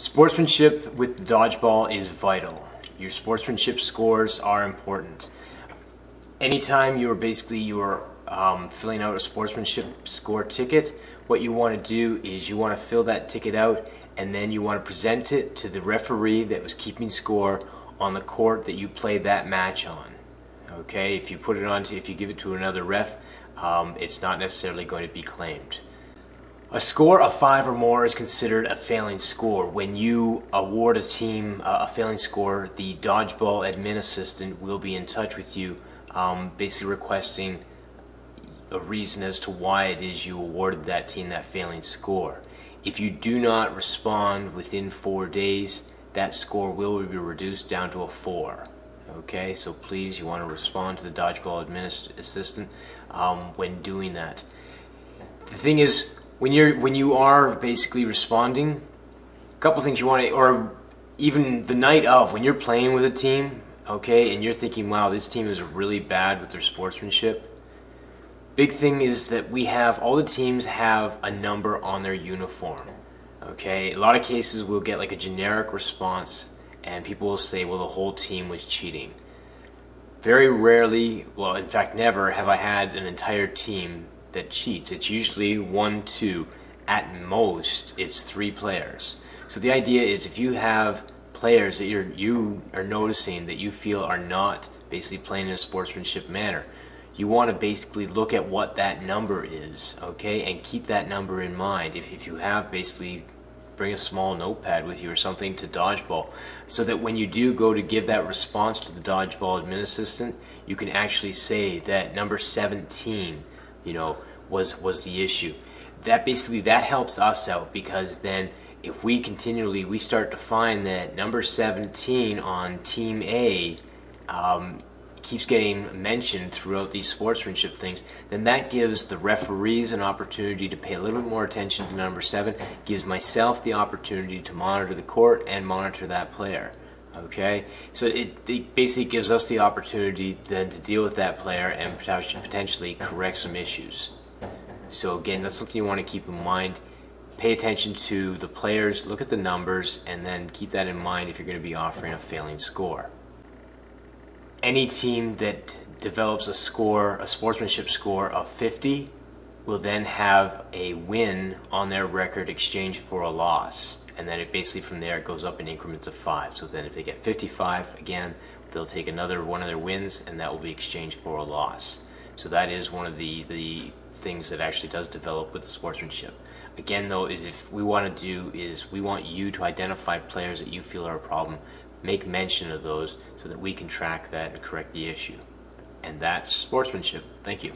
Sportsmanship with dodgeball is vital. Your sportsmanship scores are important. Anytime you are filling out a sportsmanship score ticket, what you want to do is you want to fill that ticket out and then you want to present it to the referee that was keeping score on the court that you played that match on. Okay, if you give it to another ref, it's not necessarily going to be claimed. A score of 5 or more is considered a failing score. When you award a team a failing score, the dodgeball admin assistant will be in touch with you, basically requesting a reason as to why it is you awarded that team that failing score. If you do not respond within 4 days, that score will be reduced down to a 4. Okay, so please, you want to respond to the dodgeball admin assistant when doing that. The thing is, when you are basically responding, a couple things you want to, or even the night of, when you're playing with a team, okay, and you're thinking, wow, this team is really bad with their sportsmanship. Big thing is that all the teams have a number on their uniform. Okay, a lot of cases we'll get like a generic response, and people will say, well, the whole team was cheating. Very rarely, well, in fact, never have I had an entire team that cheats. It's usually 1, 2, at most it's 3 players. So the idea is, if you have players that you are noticing that you feel are not basically playing in a sportsmanship manner, you want to basically look at what that number is, okay, and keep that number in mind. If you have, basically bring a small notepad with you or something to dodgeball, so that when you do go to give that response to the dodgeball admin assistant, you can actually say that number 17 was the issue. That helps us out, because then if we start to find that number 17 on team A keeps getting mentioned throughout these sportsmanship things, then that gives the referees an opportunity to pay a little bit more attention to number 7, gives myself the opportunity to monitor the court and monitor that player. Okay, so it basically gives us the opportunity then to deal with that player and potentially correct some issues. So again, that's something you want to keep in mind. Pay attention to the players, look at the numbers, and then keep that in mind if you're going to be offering a failing score. Any team that develops a sportsmanship score of 50 will then have a win on their record exchanged for a loss. And then from there it goes up in increments of 5. So then if they get 55 again, they'll take another one of their wins, and that will be exchanged for a loss. So that is one of the things that actually does develop with the sportsmanship. Again though, we want you to identify players that you feel are a problem, make mention of those so that we can track that and correct the issue. And that's sportsmanship. Thank you.